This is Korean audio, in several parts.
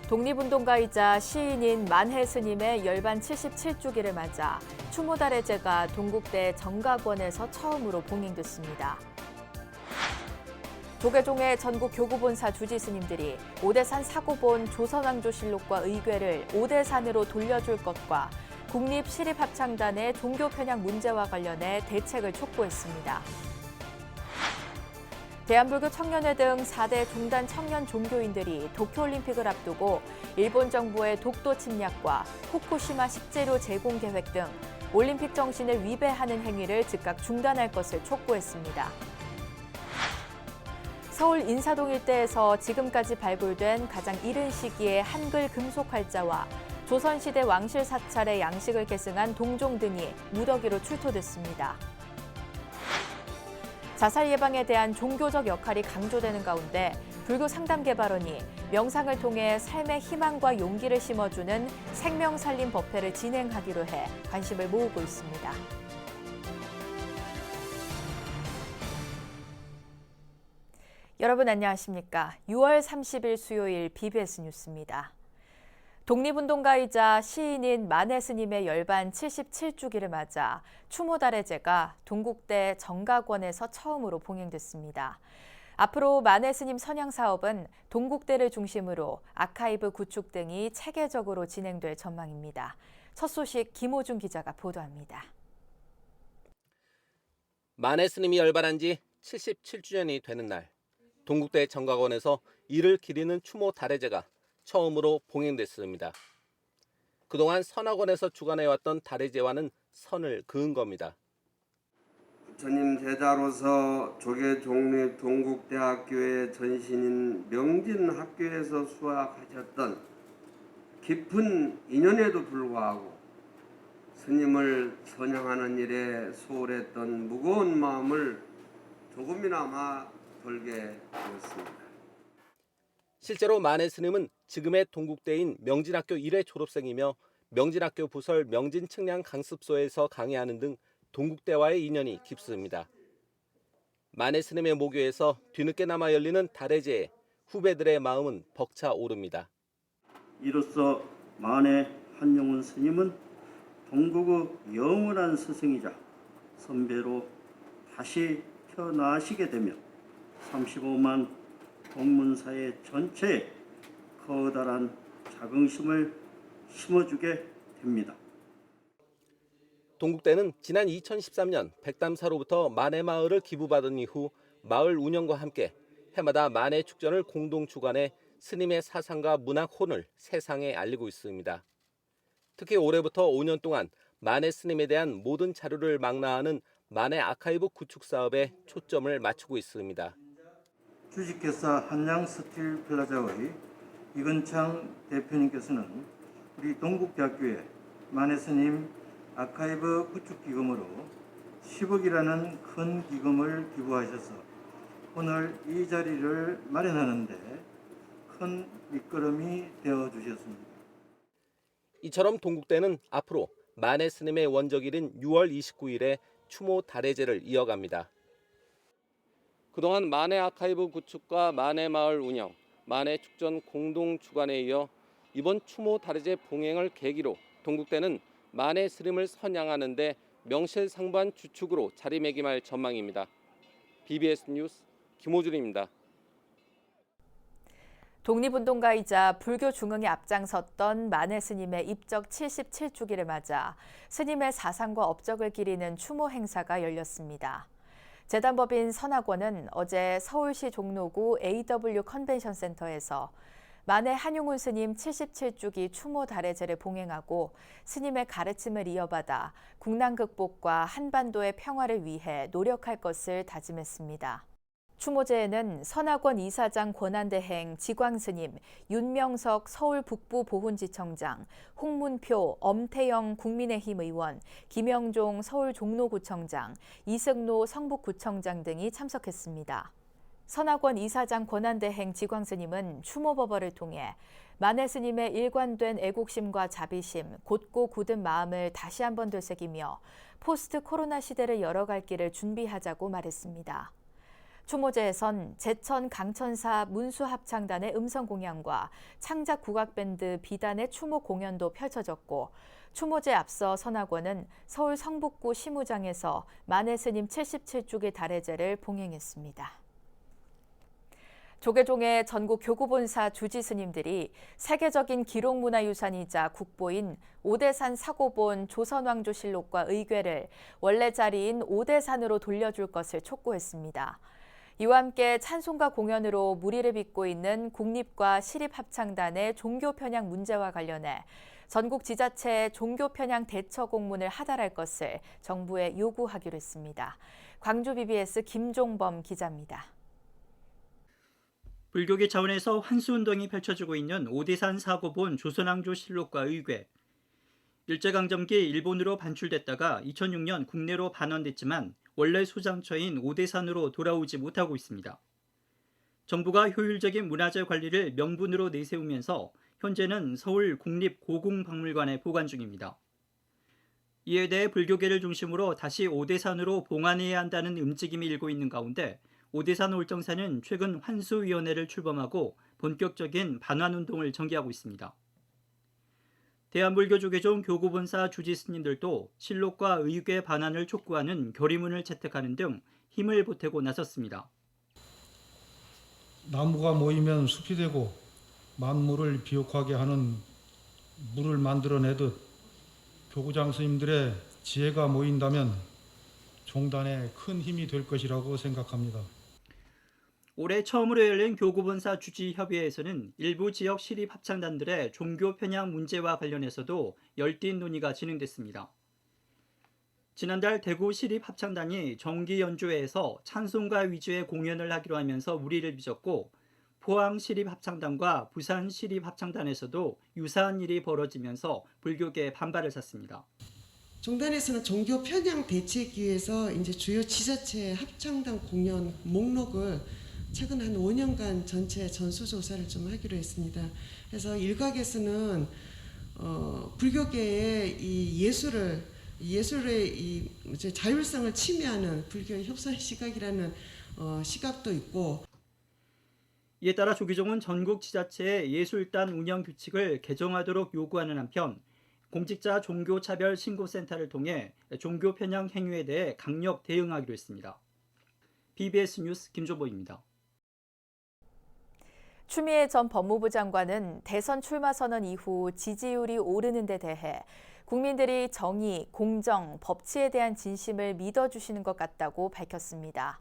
독립운동가이자 시인인 만해 스님의 열반 77주기를 맞아 추모달의제가 동국대 정각원에서 처음으로 봉행됐습니다. 조계종의 전국 교구본사 주지 스님들이 오대산 사고본 조선왕조실록과 의궤를 오대산으로 돌려줄 것과 국립시립합창단의 종교 편향 문제와 관련해 대책을 촉구했습니다. 대한불교 청년회 등 4대 종단 청년 종교인들이 도쿄올림픽을 앞두고 일본 정부의 독도 침략과 후쿠시마 식재료 제공 계획 등 올림픽 정신을 위배하는 행위를 즉각 중단할 것을 촉구했습니다. 서울 인사동 일대에서 지금까지 발굴된 가장 이른 시기의 한글 금속 활자와 조선시대 왕실 사찰의 양식을 계승한 동종 등이 무더기로 출토됐습니다. 자살 예방에 대한 종교적 역할이 강조되는 가운데 불교 상담개발원이 명상을 통해 삶의 희망과 용기를 심어주는 생명살림 법회를 진행하기로 해 관심을 모으고 있습니다. 여러분 안녕하십니까? 6월 30일 수요일 BBS 뉴스입니다. 독립운동가이자 시인인 만해 스님의 열반 77주기를 맞아 추모달의제가 동국대 정각원에서 처음으로 봉행됐습니다. 앞으로 만해 스님 선양 사업은 동국대를 중심으로 아카이브 구축 등이 체계적으로 진행될 전망입니다. 첫 소식 김호준 기자가 보도합니다. 만해 스님이 열반한 지 77주년이 되는 날, 동국대 정각원에서 이를 기리는 추모 달의제가 처음으로 봉행됐습니다. 그동안 선악원에서 주관해왔던 달의제와는 선을 그은 겁니다. 부처님 제자로서 조계종립 동국대학교의 전신인 명진학교에서 수학하셨던 깊은 인연에도 불구하고 스님을 선양하는 일에 소홀했던 무거운 마음을 조금이나마 덜게 되었습니다. 실제로 만해 스님은 지금의 동국대인 명진학교 1회 졸업생이며 명진학교 부설 명진측량 강습소에서 강의하는 등 동국대와의 인연이 깊습니다. 만해 스님의 모교에서 뒤늦게나마 열리는 달의제에 후배들의 마음은 벅차 오릅니다. 이로써 만해 한용운 스님은 동국의 영원한 스승이자 선배로 다시 태어나시게 되며 35만 동문사의 전체에 커다란 자긍심을 심어주게 됩니다. 동국대는 지난 2013년 백담사로부터 만해 마을을 기부받은 이후 마을 운영과 함께 해마다 만해 축전을 공동 주관해 스님의 사상과 문학 혼을 세상에 알리고 있습니다. 특히 올해부터 5년 동안 만해 스님에 대한 모든 자료를 망라하는 만해 아카이브 구축 사업에 초점을 맞추고 있습니다. 주식회사 한양스틸플라자의 이근창 대표님께서는 우리 동국대학교에 만해 스님 아카이브 구축기금으로 10억이라는 큰 기금을 기부하셔서 오늘 이 자리를 마련하는 데 큰 밑거름이 되어주셨습니다. 이처럼 동국대는 앞으로 만해 스님의 원적일인 6월 29일에 추모 달의제를 이어갑니다. 그동안 만해 아카이브 구축과 만해 마을 운영, 만해 축전 공동 주관에 이어 이번 추모 달의제 봉행을 계기로 동국대는 만해 스님을 선양하는 데 명실상부한 주축으로 자리매김할 전망입니다. BBS 뉴스 김호준입니다. 독립운동가이자 불교 중흥에 앞장섰던 만해 스님의 입적 77주기를 맞아 스님의 사상과 업적을 기리는 추모 행사가 열렸습니다. 재단법인 선악원은 어제 서울시 종로구 AW 컨벤션 센터에서 만해 한용운 스님 77주기 추모 달의제를 봉행하고 스님의 가르침을 이어받아 국난 극복과 한반도의 평화를 위해 노력할 것을 다짐했습니다. 추모제에는 선악원 이사장 권한대행 지광스님, 윤명석 서울 북부 보훈지청장, 홍문표, 엄태영 국민의힘 의원, 김영종 서울 종로구청장, 이승로 성북구청장 등이 참석했습니다. 선악원 이사장 권한대행 지광스님은 추모법어를 통해 만해 스님의 일관된 애국심과 자비심, 곧고 굳은 마음을 다시 한번 되새기며 포스트 코로나 시대를 열어갈 길을 준비하자고 말했습니다. 추모제에선 제천 강천사 문수합창단의 음성 공연과 창작 국악밴드 비단의 추모 공연도 펼쳐졌고 추모제에 앞서 선악원은 서울 성북구 시무장에서 만해스님 77주기 달해제를 봉행했습니다. 조계종의 전국 교구본사 주지스님들이 세계적인 기록문화유산이자 국보인 오대산 사고본 조선왕조실록과 의궤를 원래 자리인 오대산으로 돌려줄 것을 촉구했습니다. 이와 함께 찬송가 공연으로 무리를 빚고 있는 국립과 시립합창단의 종교 편향 문제와 관련해 전국 지자체의 종교 편향 대처 공문을 하달할 것을 정부에 요구하기로 했습니다. 광주 BBS 김종범 기자입니다. 불교계 차원에서 환수운동이 펼쳐지고 있는 오대산 사고본 조선왕조 실록과 의궤. 일제강점기 일본으로 반출됐다가 2006년 국내로 반환됐지만 원래 소장처인 오대산으로 돌아오지 못하고 있습니다. 정부가 효율적인 문화재 관리를 명분으로 내세우면서 현재는 서울 국립고궁박물관에 보관 중입니다. 이에 대해 불교계를 중심으로 다시 오대산으로 봉안해야 한다는 움직임이 일고 있는 가운데 오대산 올정사는 최근 환수위원회를 출범하고 본격적인 반환운동을 전개하고 있습니다. 대한불교조계종 교구본사 주지스님들도 실록과 의궤 반환을 촉구하는 결의문을 채택하는 등 힘을 보태고 나섰습니다. 나무가 모이면 숲이 되고 만물을 비옥하게 하는 물을 만들어내듯 교구장 스님들의 지혜가 모인다면 종단에 큰 힘이 될 것이라고 생각합니다. 올해 처음으로 열린 교구본사 주지협의회에서는 일부 지역 시립합창단들의 종교 편향 문제와 관련해서도 열띤 논의가 진행됐습니다. 지난달 대구 시립합창단이 정기연주회에서 찬송가 위주의 공연을 하기로 하면서 무리를 빚었고 포항 시립합창단과 부산 시립합창단에서도 유사한 일이 벌어지면서 불교계의 반발을 샀습니다. 종단에서는 종교 편향 대책기 위해서 이제 주요 지자체 합창단 공연 목록을 최근 한 5년간 전체 전수조사를 좀 하기로 했습니다. 그래서 일각에서는 불교계의 이 예술의 이 자율성을 침해하는 불교의 협선 시각이라는 시각도 있고. 이에 따라 조계종은 전국 지자체의 예술단 운영 규칙을 개정하도록 요구하는 한편 공직자 종교차별 신고센터를 통해 종교 편향 행위에 대해 강력 대응하기로 했습니다. BBS 뉴스 김조보입니다. 추미애 전 법무부 장관은 대선 출마 선언 이후 지지율이 오르는 데 대해 국민들이 정의, 공정, 법치에 대한 진심을 믿어주시는 것 같다고 밝혔습니다.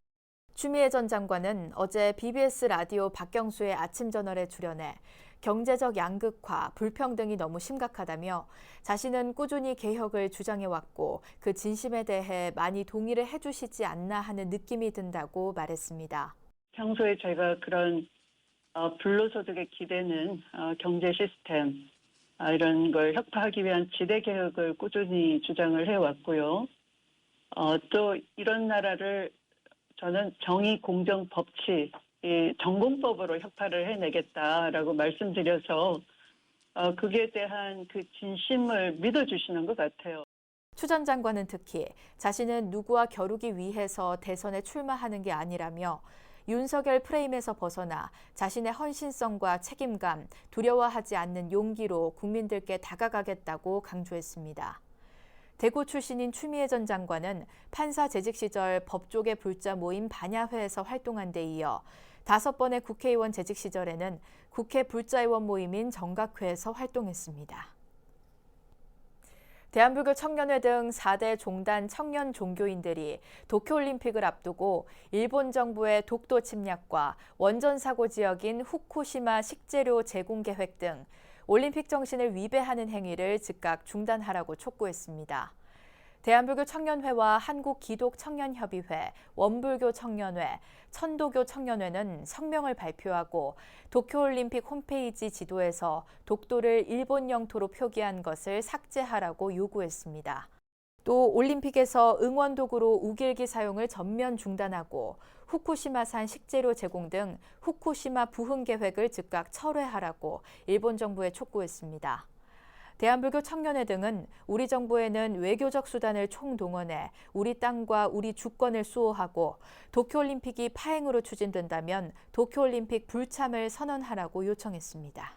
추미애 전 장관은 어제 BBS 라디오 박경수의 아침 저널에 출연해 경제적 양극화, 불평등이 너무 심각하다며 자신은 꾸준히 개혁을 주장해왔고 그 진심에 대해 많이 동의를 해주시지 않나 하는 느낌이 든다고 말했습니다. 평소에 저희가 그런 불로소득에 기대는 경제 시스템 이런 걸 혁파하기 위한 지대 개혁을 꾸준히 주장을 해왔고요. 또 이런 나라를 저는 정의, 공정, 법치, 이 정공법으로 혁파를 해내겠다라고 말씀드려서 그에 대한 그 진심을 믿어주시는 것 같아요. 추 전 장관은 특히 자신은 누구와 겨루기 위해서 대선에 출마하는 게 아니라며 윤석열 프레임에서 벗어나 자신의 헌신성과 책임감, 두려워하지 않는 용기로 국민들께 다가가겠다고 강조했습니다. 대구 출신인 추미애 전 장관은 판사 재직 시절 법조계 불자 모임 반야회에서 활동한 데 이어 5번의 국회의원 재직 시절에는 국회 불자의원 모임인 정각회에서 활동했습니다. 대한불교 청년회 등 4대 종단 청년 종교인들이 도쿄올림픽을 앞두고 일본 정부의 독도 침략과 원전 사고 지역인 후쿠시마 식재료 제공 계획 등 올림픽 정신을 위배하는 행위를 즉각 중단하라고 촉구했습니다. 대한불교 청년회와 한국기독청년협의회, 원불교 청년회, 천도교 청년회는 성명을 발표하고 도쿄올림픽 홈페이지 지도에서 독도를 일본 영토로 표기한 것을 삭제하라고 요구했습니다. 또 올림픽에서 응원도구로 우길기 사용을 전면 중단하고 후쿠시마산 식재료 제공 등 후쿠시마 부흥 계획을 즉각 철회하라고 일본 정부에 촉구했습니다. 대한불교 청년회 등은 우리 정부에는 외교적 수단을 총동원해 우리 땅과 우리 주권을 수호하고 도쿄올림픽이 파행으로 추진된다면 도쿄올림픽 불참을 선언하라고 요청했습니다.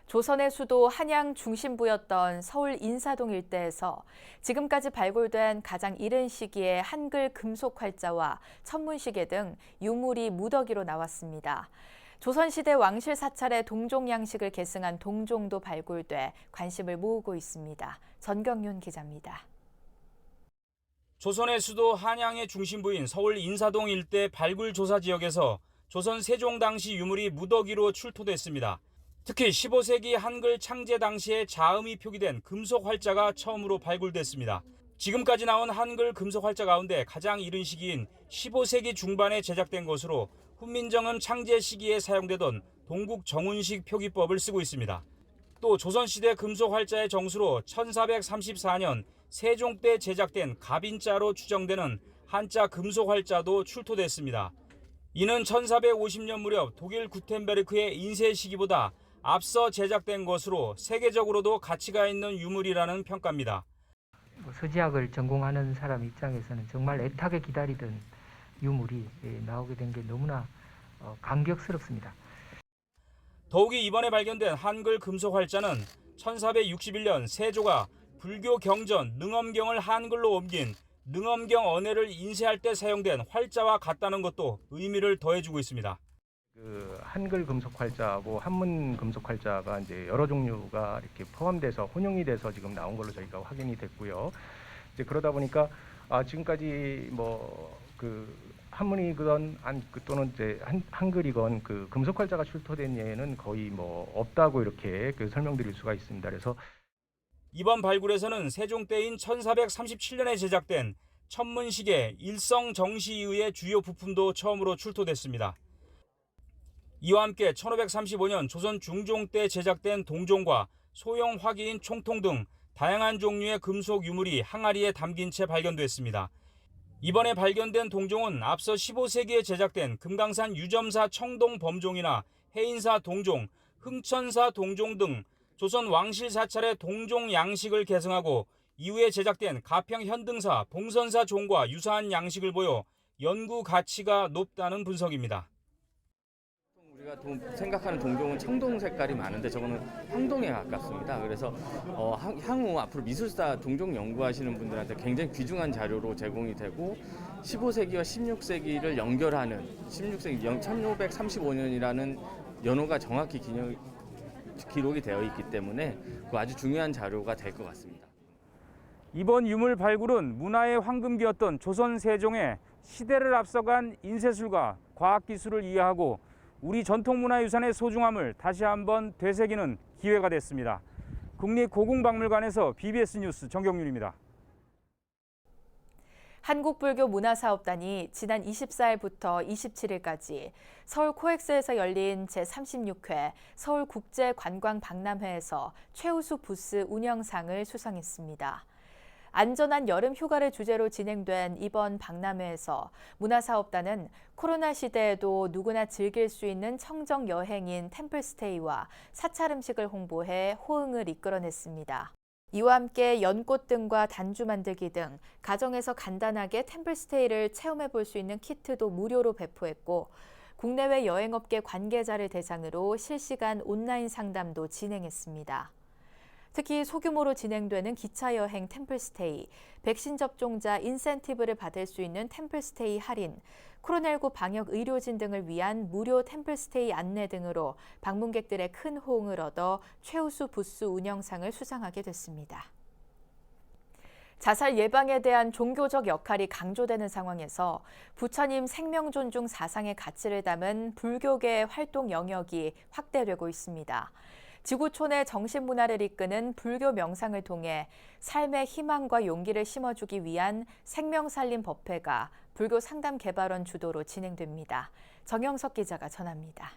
조선의 수도 한양 중심부였던 서울 인사동 일대에서 지금까지 발굴된 가장 이른 시기의 한글 금속 활자와 천문시계 등 유물이 무더기로 나왔습니다. 조선시대 왕실 사찰의 동종 양식을 계승한 동종도 발굴돼 관심을 모으고 있습니다. 전경윤 기자입니다. 조선의 수도 한양의 중심부인 서울 인사동 일대 발굴 조사 지역에서 조선 세종 당시 유물이 무더기로 출토됐습니다. 특히 15세기 한글 창제 당시에 자음이 표기된 금속 활자가 처음으로 발굴됐습니다. 지금까지 나온 한글 금속 활자 가운데 가장 이른 시기인 15세기 중반에 제작된 것으로 훈민정음 창제 시기에 사용되던 동국 정운식 표기법을 쓰고 있습니다. 또 조선시대 금속 활자의 정수로 1434년 세종 때 제작된 갑인자로 추정되는 한자 금속 활자도 출토됐습니다. 이는 1450년 무렵 독일 구텐베르크의 인쇄 시기보다 앞서 제작된 것으로 세계적으로도 가치가 있는 유물이라는 평가입니다. 서지학을 전공하는 사람 입장에서는 정말 애타게 기다리던 유물이 나오게 된 게 너무나 감격스럽습니다. 더욱이 이번에 발견된 한글 금속 활자는 1461년 세조가 불교 경전 능엄경을 한글로 옮긴 능엄경 언해를 인쇄할 때 사용된 활자와 같다는 것도 의미를 더해주고 있습니다. 한글 금속 활자하고 한문 금속 활자가 이제 여러 종류가 이렇게 포함돼서 혼용이 돼서 지금 나온 걸로 저희가 확인이 됐고요. 이제 그러다 보니까 지금까지 한문이건 또는 이제 한글이건 그 금속 활자가 출토된 예는 거의 없다고 이렇게 설명드릴 수가 있습니다. 그래서 이번 발굴에서는 세종 때인 1437년에 제작된 천문시계 일성정시의의 주요 부품도 처음으로 출토됐습니다. 이와 함께 1535년 조선 중종 때 제작된 동종과 소형 화기인 총통 등 다양한 종류의 금속 유물이 항아리에 담긴 채 발견됐습니다. 이번에 발견된 동종은 앞서 15세기에 제작된 금강산 유점사 청동 범종이나 해인사 동종, 흥천사 동종 등 조선 왕실 사찰의 동종 양식을 계승하고 이후에 제작된 가평 현등사, 봉선사 종과 유사한 양식을 보여 연구 가치가 높다는 분석입니다. 우리가 생각하는 동종은 청동 색깔이 많은데 저거는 황동에 가깝습니다. 그래서 향후 앞으로 미술사 동종 연구하시는 분들한테 굉장히 귀중한 자료로 제공이 되고 15세기와 16세기를 연결하는 1535년이라는 연호가 정확히 기록이 되어 있기 때문에 그 아주 중요한 자료가 될 것 같습니다. 이번 유물 발굴은 문화의 황금기였던 조선 세종의 시대를 앞서간 인쇄술과 과학기술을 이해하고 우리 전통문화유산의 소중함을 다시 한번 되새기는 기회가 됐습니다. 국립고궁박물관에서 BBS 뉴스 정경윤입니다. 한국불교문화사업단이 지난 24일부터 27일까지 서울 코엑스에서 열린 제36회 서울국제관광박람회에서 최우수 부스 운영상을 수상했습니다. 안전한 여름 휴가를 주제로 진행된 이번 박람회에서 문화사업단은 코로나 시대에도 누구나 즐길 수 있는 청정 여행인 템플스테이와 사찰 음식을 홍보해 호응을 이끌어냈습니다. 이와 함께 연꽃 등과 단주 만들기 등 가정에서 간단하게 템플스테이를 체험해 볼 수 있는 키트도 무료로 배포했고 국내외 여행업계 관계자를 대상으로 실시간 온라인 상담도 진행했습니다. 특히 소규모로 진행되는 기차 여행 템플스테이, 백신 접종자 인센티브를 받을 수 있는 템플스테이 할인, 코로나19 방역 의료진 등을 위한 무료 템플스테이 안내 등으로 방문객들의 큰 호응을 얻어 최우수 부스 운영상을 수상하게 됐습니다. 자살 예방에 대한 종교적 역할이 강조되는 상황에서 부처님 생명 존중 사상의 가치를 담은 불교계의 활동 영역이 확대되고 있습니다. 지구촌의 정신문화를 이끄는 불교 명상을 통해 삶의 희망과 용기를 심어주기 위한 생명살림 법회가 불교 상담개발원 주도로 진행됩니다. 정영석 기자가 전합니다.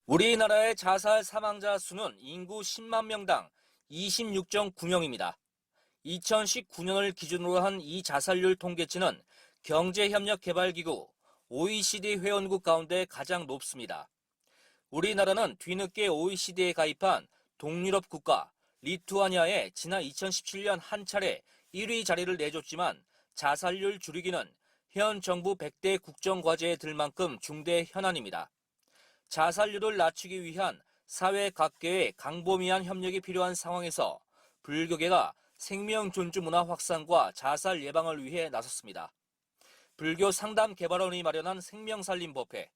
우리나라의 자살 사망자 수는 인구 10만 명당 26.9명입니다. 2019년을 기준으로 한 이 자살률 통계치는 경제협력개발기구 OECD 회원국 가운데 가장 높습니다. 우리나라는 뒤늦게 OECD에 가입한 동유럽 국가 리투아니아에 지난 2017년 한 차례 1위 자리를 내줬지만 자살률 줄이기는 현 정부 100대 국정과제에 들 만큼 중대 현안입니다. 자살률을 낮추기 위한 사회 각계의 강보미한 협력이 필요한 상황에서 불교계가 생명 존중 문화 확산과 자살 예방을 위해 나섰습니다. 불교 상담 개발원이 마련한 생명살림법회,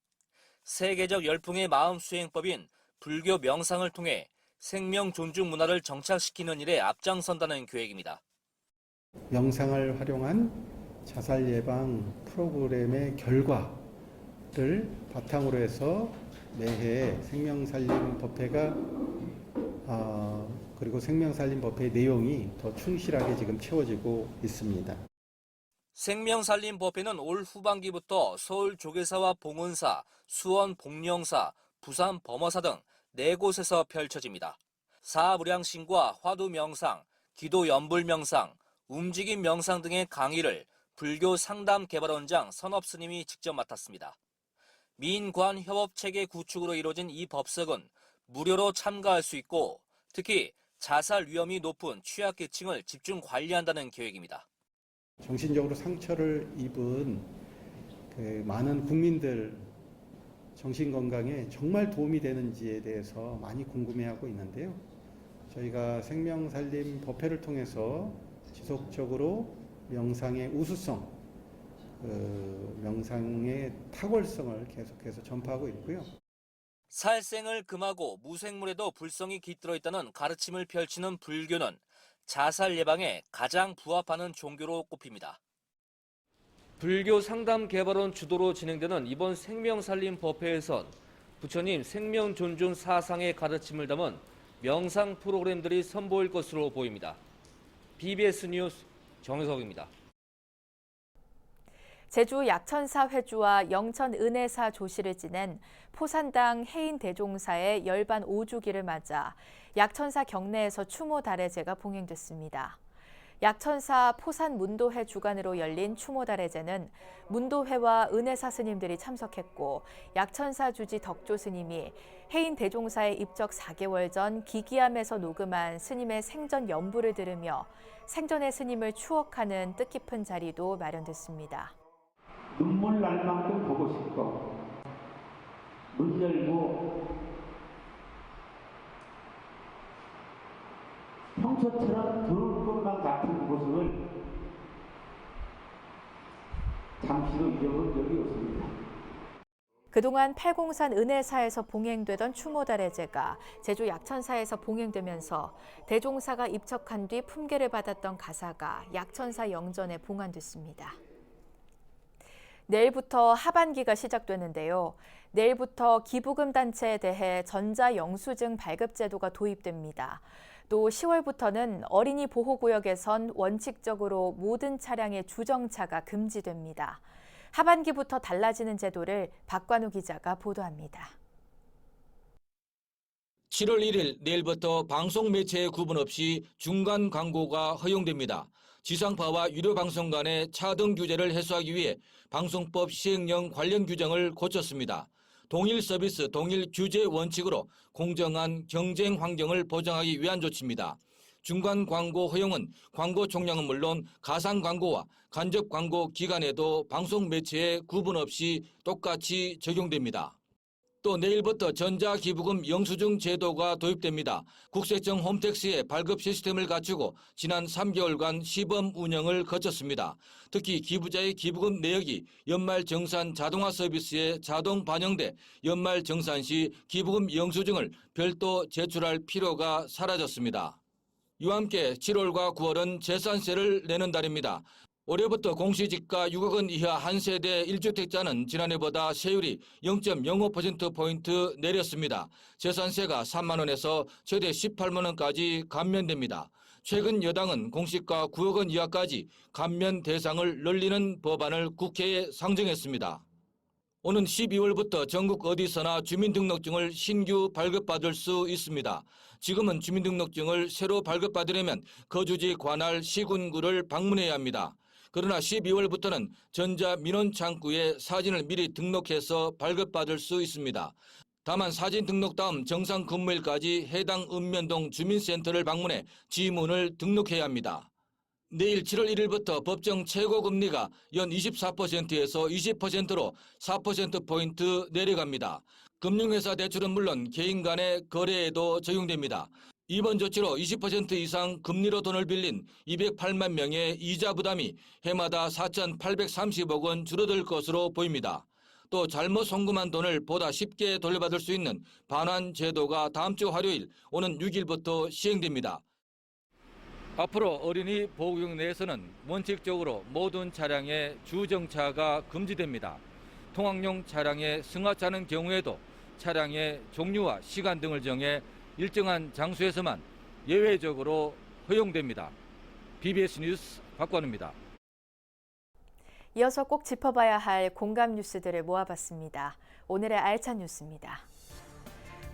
세계적 열풍의 마음 수행법인 불교 명상을 통해 생명 존중 문화를 정착시키는 일에 앞장선다는 계획입니다. 명상을 활용한 자살 예방 프로그램의 결과를 바탕으로 해서 매해 생명살림 법회가 그리고 생명살림 법회의 내용이 더 충실하게 지금 채워지고 있습니다. 생명살림 법회는 올 후반기부터 서울 조계사와 봉은사, 수원 복령사, 부산 범어사 등 4곳에서 펼쳐집니다. 사무량신과 화두 명상, 기도 연불 명상, 움직임 명상 등의 강의를 불교 상담 개발원장 선업 스님이 직접 맡았습니다. 민관 협업 체계 구축으로 이루어진 이 법석은 무료로 참가할 수 있고 특히 자살 위험이 높은 취약계층을 집중 관리한다는 계획입니다. 정신적으로 상처를 입은 많은 국민들 정신 건강에 정말 도움이 되는지에 대해서 많이 궁금해하고 있는데요. 저희가 생명살림 법회를 통해서 지속적으로 명상의 우수성, 명상의 탁월성을 계속해서 전파하고 있고요. 살생을 금하고 무생물에도 불성이 깃들어 있다는 가르침을 펼치는 불교는 자살 예방에 가장 부합하는 종교로 꼽힙니다. 불교 상담 개발원 주도로 진행되는 이번 생명살림 법회에선 부처님 생명 존중 사상의 가르침을 담은 명상 프로그램들이 선보일 것으로 보입니다. BBS 뉴스 정혜석입니다. 제주 약천사 회주와 영천 은혜사 조실을 지낸 포산당 해인 대종사의 열반 5주기를 맞아 약천사 경내에서 추모 달해제가 봉행됐습니다. 약천사 포산 문도회 주관으로 열린 추모 달해제는 문도회와 은혜사 스님들이 참석했고 약천사 주지 덕조 스님이 해인 대종사의 입적 4개월 전 기기암에서 녹음한 스님의 생전 연부를 들으며 생전의 스님을 추억하는 뜻깊은 자리도 마련됐습니다. 눈물 날 만큼 보고 싶고 문 열고 평소처럼 들어올 것만 같은 모습을 잠시도 잊어본 적이 없습니다. 그동안 팔공산 은혜사에서 봉행되던 추모달해제가 제주 약천사에서 봉행되면서 대종사가 입척한 뒤 품계를 받았던 가사가 약천사 영전에 봉안됐습니다. 내일부터 하반기가 시작되는데요. 내일부터 기부금 단체에 대해 전자영수증 발급 제도가 도입됩니다. 또 10월부터는 어린이 보호구역에선 원칙적으로 모든 차량의 주정차가 금지됩니다. 하반기부터 달라지는 제도를 박관우 기자가 보도합니다. 7월 1일 내일부터 방송 매체의 구분 없이 중간 광고가 허용됩니다. 지상파와 유료 방송 간의 차등 규제를 해소하기 위해 방송법 시행령 관련 규정을 고쳤습니다. 동일 서비스, 동일 규제 원칙으로 공정한 경쟁 환경을 보장하기 위한 조치입니다. 중간 광고 허용은 광고 총량은 물론 가상 광고와 간접 광고 기간에도 방송 매체에 구분 없이 똑같이 적용됩니다. 또 내일부터 전자기부금 영수증 제도가 도입됩니다. 국세청 홈택스의 발급 시스템을 갖추고 지난 3개월간 시범 운영을 거쳤습니다. 특히 기부자의 기부금 내역이 연말정산 자동화 서비스에 자동 반영돼 연말정산 시 기부금 영수증을 별도 제출할 필요가 사라졌습니다. 이와 함께 7월과 9월은 재산세를 내는 달입니다. 올해부터 공시지가 6억 원 이하 한 세대 1주택자는 지난해보다 세율이 0.05%포인트 내렸습니다. 재산세가 3만 원에서 최대 18만 원까지 감면됩니다. 최근 여당은 공시가 9억 원 이하까지 감면 대상을 늘리는 법안을 국회에 상정했습니다. 오는 12월부터 전국 어디서나 주민등록증을 신규 발급받을 수 있습니다. 지금은 주민등록증을 새로 발급받으려면 거주지 관할 시군구를 방문해야 합니다. 그러나 12월부터는 전자민원창구에 사진을 미리 등록해서 발급받을 수 있습니다. 다만 사진 등록 다음 정상 근무일까지 해당 읍면동 주민센터를 방문해 지문을 등록해야 합니다. 내일 7월 1일부터 법정 최고금리가 연 24%에서 20%로 4%포인트 내려갑니다. 금융회사 대출은 물론 개인 간의 거래에도 적용됩니다. 이번 조치로 20% 이상 금리로 돈을 빌린 208만 명의 이자 부담이 해마다 4,830억 원 줄어들 것으로 보입니다. 또 잘못 송금한 돈을 보다 쉽게 돌려받을 수 있는 반환 제도가 다음 주 화요일 오는 6일부터 시행됩니다. 앞으로 어린이 보호구역 내에서는 원칙적으로 모든 차량의 주정차가 금지됩니다. 통학용 차량의 승하차는 경우에도 차량의 종류와 시간 등을 정해 일정한 장소에서만 예외적으로 허용됩니다. BBS 뉴스 박관우입니다. 이어서 꼭 짚어봐야 할 공감 뉴스들을 모아봤습니다. 오늘의 알찬 뉴스입니다.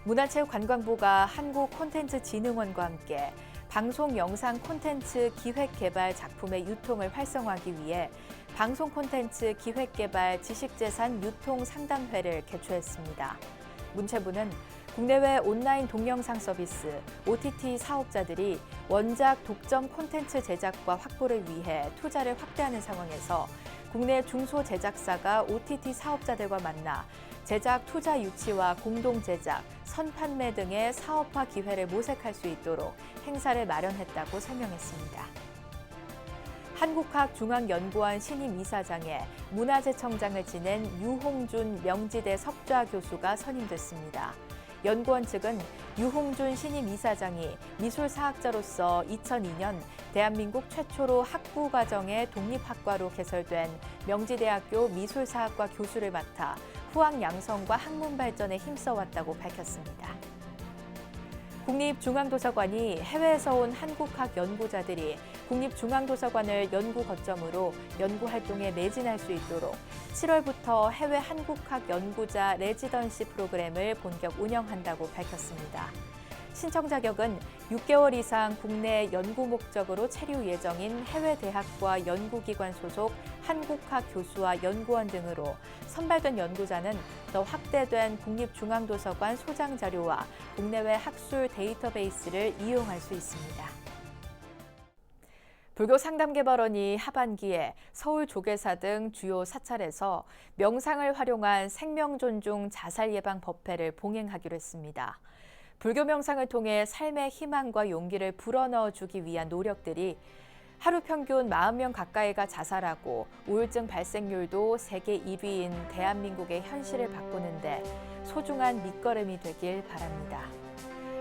문화체육관광부가 한국콘텐츠진흥원과 함께 방송 영상 콘텐츠 기획개발 작품의 유통을 활성화하기 위해 방송 콘텐츠 기획개발 지식재산 유통 상담회를 개최했습니다. 문체부는 국내외 온라인 동영상 서비스, OTT 사업자들이 원작 독점 콘텐츠 제작과 확보를 위해 투자를 확대하는 상황에서 국내 중소제작사가 OTT 사업자들과 만나 제작 투자 유치와 공동 제작, 선판매 등의 사업화 기회를 모색할 수 있도록 행사를 마련했다고 설명했습니다. 한국학중앙연구원 신임 이사장에 문화재청장을 지낸 유홍준 명지대 석좌 교수가 선임됐습니다. 연구원 측은 유홍준 신임 이사장이 미술사학자로서 2002년 대한민국 최초로 학부과정의 독립학과로 개설된 명지대학교 미술사학과 교수를 맡아 후학 양성과 학문 발전에 힘써왔다고 밝혔습니다. 국립중앙도서관이 해외에서 온 한국학 연구자들이 국립중앙도서관을 연구 거점으로 연구활동에 매진할 수 있도록 7월부터 해외 한국학 연구자 레지던시 프로그램을 본격 운영한다고 밝혔습니다. 신청 자격은 6개월 이상 국내 연구 목적으로 체류 예정인 해외 대학과 연구기관 소속 한국학 교수와 연구원 등으로 선발된 연구자는 더 확대된 국립중앙도서관 소장 자료와 국내외 학술 데이터베이스를 이용할 수 있습니다. 불교 상담개발원이 하반기에 서울 조계사 등 주요 사찰에서 명상을 활용한 생명존중 자살예방 법회를 봉행하기로 했습니다. 불교 명상을 통해 삶의 희망과 용기를 불어넣어주기 위한 노력들이 하루 평균 40명 가까이가 자살하고 우울증 발생률도 세계 1위인 대한민국의 현실을 바꾸는데 소중한 밑거름이 되길 바랍니다.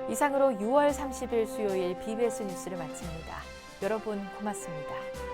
이상으로 6월 30일 수요일 BBS 뉴스를 마칩니다. 여러분 고맙습니다.